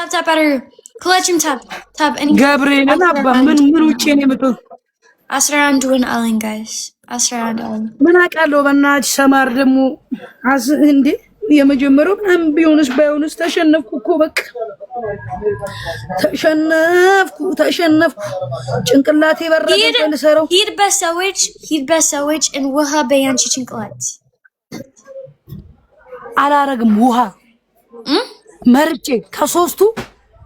tap better. Collection tap. Any Gabriel and Abba, Munuchin, Asran doing Allen, guys. Asran Allen. Manakalovana, Samardemu, as Indi, Yamajumero, and Bionus Bonus, Tashan of Kukubak. Tashan of Chinkalati, He'd best sandwich, and Waha Bayan Chichinkalat. Alaragam Wuha. Marche, Kasostu,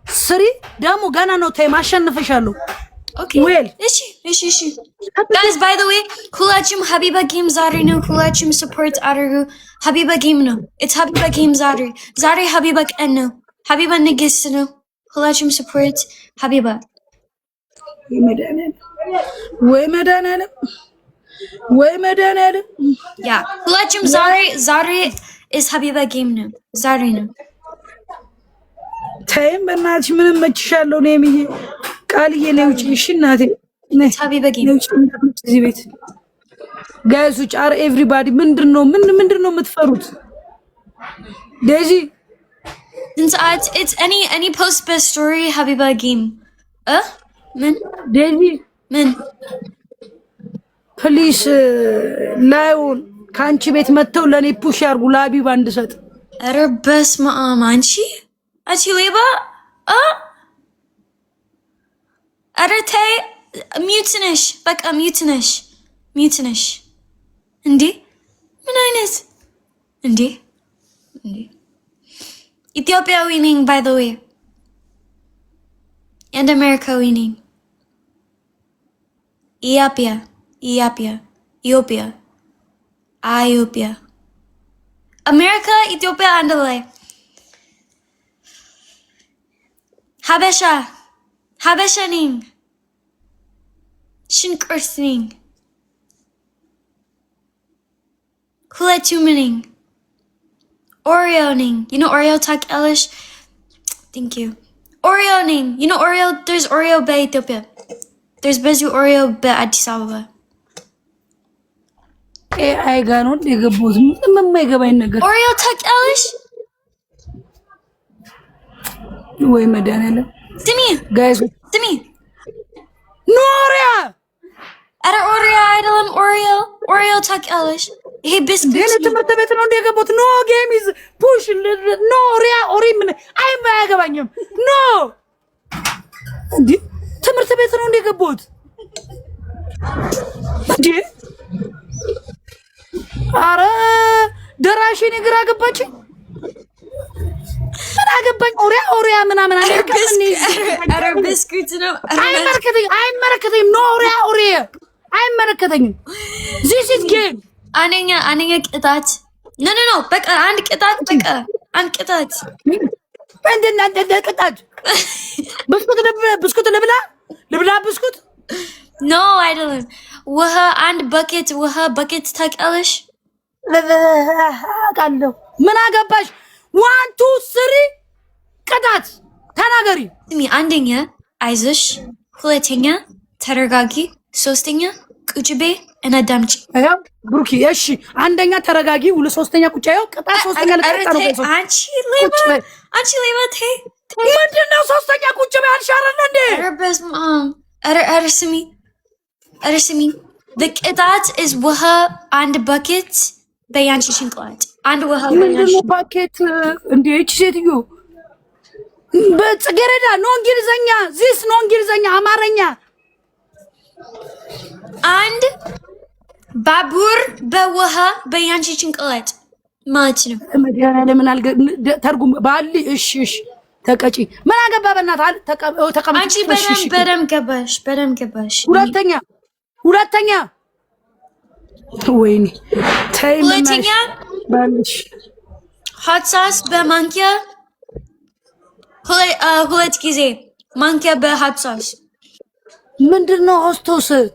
Sri, Damu Gana no Temashan official. Okay. Well, ishi. Guys, by the way, Kulachim Habiba Game Zari no Kulachim supports Araru Habiba Game no. It's Habiba Game Zari. Zari Habiba Enno. Habiba Negisino. Kulachim supports Habiba. Way Medanel. Yeah. Kulachim Zari is Habiba Game no. Zari no. Time and Nachman Machalo name. Kali nothing. Habiba Game. Guys, which are everybody Mindrino with Farut. Daisy. Since it's any post best story Habiba Game. Men? Daisy. Men. Police Lion can't you bet Matolani push our gulabi bandset? Error best Anchi? Achi Leba? Arate mutinish, like a mutinish. Indi? Meninus. Indi? Ethiopia winning, by the way. And America winning. Ethiopia. America, Ethiopia, andale. Habeshaning. Shinkurthning. Kuletumaning. Oreoning. You know Oreo Tak Elish? Thank you. Oreoning. You know Oreo, there's Oreo Bay Ethiopia. There's Bezu Oreo Bay Addis Ababa. I got no nigga boss. Oreo Tak Elish? Way Madana. Timmy. Guys. Timmy. Noria! Ada Oreo Tak Elish. Hey, biscuits. No game is push. Noria or even I'm Bagabanium. No! Timothy on the boat. Ara Darashini Gragapachi. Orea, biscuits. I'm marketing. I'm marketing. This is game. Anning that. No. Back and that. And then that. Biscuit. No, I don't. Waha and bucket tak Elish. Managabash. 1, 2, 3. Kadat. Tanagari. Me andinga, Aizish, Huletinga, Teragagi, Sostinga, Kuchibe, and Adamchi. Bruki, yes, andinga Taragagi, Ulusostinga Kuchayo, Kata Sostinga. Anchi Leva, Te. Mandina Sostinga Kuchabe and Sharanande. Arabes mom. Arsimi. The Kadat is Waha and the bucket, Bayanchi Shinklat. And Waha bucket and the HCU. But Gereda, non Girzanya, this non Girzanya, Amaranya. And Babur Bawaha Bayanchi Chinkalet. Martin. Targum Bali ish. Takachi. Managa Babanat, Anchi Bedam Gabash. Uratanya. Wayne. Huletinya. Hot sauce Bamankia. Huletkize. Mankia be hot sauce. Mendino hostos.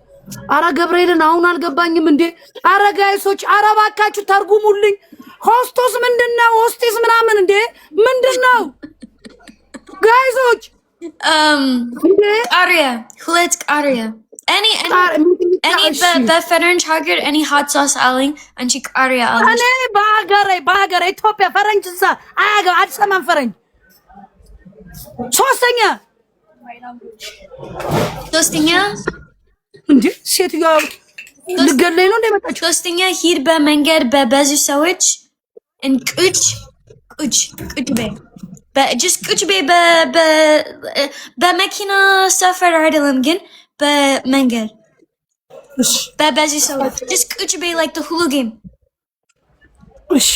Ara Gabriel and Aunal Gabang Mende. Ara guys, which Araba catch Targumulling. Hostos Mendina, hostis Manamande. Mendino. Guys, which Aria. Huletk Aria. Any Federal Target, any hot sauce aling, and chick Aria aling. Bagare, Topia, Faranchisa. I got some Faran. ሶስተኛ እንዴ ሴትዮዋ ልገለኝ ነው እንደመጣች ሶስተኛ ሂድ በመንገድ በብዙ ሰዎች እንቁጭ በይ just ቁጭ በይ በመኪና ሰፈር አይደለም ግን በመንገድ በብዙ ሰዎች just ቁጭ በይ like the hula game እሺ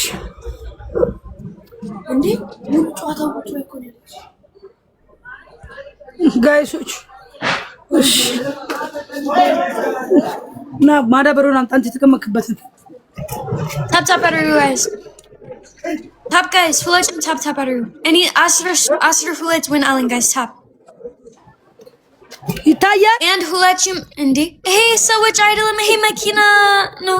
እንዴ ምን ጨዋታው ቁጭ በይ እኮ ነው ጋይሶች እሺ ና ማዳበሩን አምጣንት የተቀመክበትን tap guys tap guys ሁላችሁም tap any asr ሁለት win አለን guys tap ይታያል and ሁላችሁም እንዴ ይሄ ሰዎች አይደለም ይሄ መኪና ነው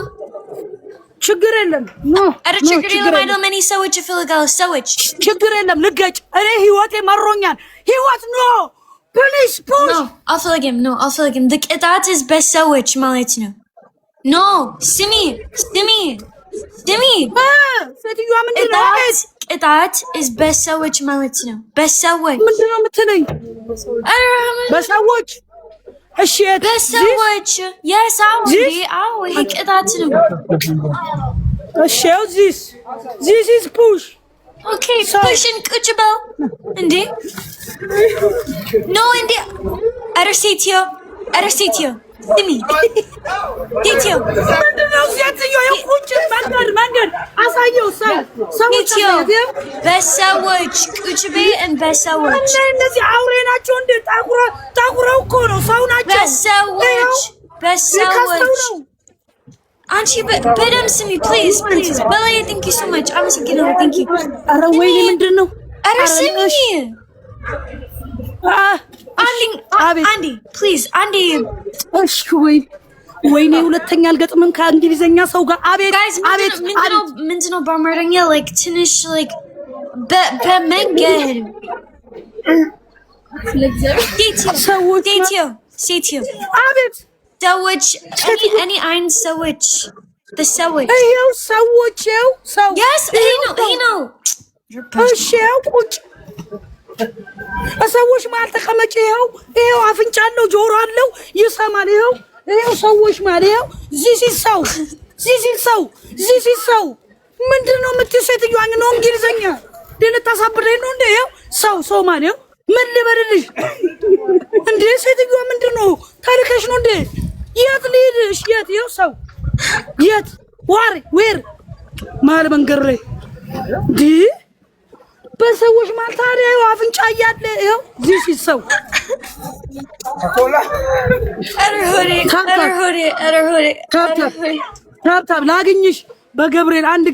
ችግር የለም ኖ አረ ችግር የለም አይደለም እኔ ሰዎች ይፈልጋሉ ሰዎች ችግር የለም ልገጭ እኔ ህይወቴ መሮኛል ህይወት ኖ ፕሊዝ ፑሽ no አልፈልግም the ቅጣት is በሰዎች ማለት ነው no ስሚ ሴትዮዋ ምንድን ነው ቅጣት is በሰዎች ማለት ነው በሰዎች ምንድን ነው የምትለኝ በሰዎች እሺ በሰዎች yes አዎ ይሄ ቅጣት ነው እሺ this is push okay pushing ቁጭ በል እንዴ no እንዴ አረ ሴትዮ ስሚ ሴትዮ ምንድነው ሴትዮ የቁጭ መንገድ አሳየው ሰዎች በሰዎች ቁጭ በይ በሰዎች እነዚህ አውሬ ናቸው እንደ ታቁረው እኮ ነው ሰው ናቸው በሰዎች አንቺ በደም ስሚ ፕሊዝ በላይ thank you so much አመሰግናለሁ thank you ኧረ ወይኔ ምንድነው ኧረ ስሚ አንዲ ፕሊዝ አንዲ እሺ ወይኔ ሁለተኛ አልገጥምም ከእንግሊዘኛ ሰው ጋር አቤት ምንድነው በአማርኛ like ትንሽ like በመንገድ ሴትዮ አቤት ሰዎች any አይን ሰዎች በሰዎች ይኸው ሰዎች ሰው yes he know እሺ ቁጭ ሰዎች ማለት ተቀመጭ ይኸው አፍንጫ አለው ጆሮ አለው ይሰማል ይኸው ሰዎች ማለት ይኸው ዚስ ሰው ምንድነው የምትይው ሴትዮዋ ነው እንግሊዘኛ ልታሳብደኝ ነው እንዴ ይኸው ሰው ማለት ይኸው ምን ልበልልሽ እንዴ ሴትዮዋ ምንድነው ታሪክሽ ነው እንዴ የት ልሂድሽ ይኸው ሰው የት ዌር ማል መንገር ላይ ዲ በሰዎች ማለት ታዲያ አፍንጫ እያለ ይኸው ዚስ ሰው ታብታብ ላግኝሽ በገብርኤል አንድ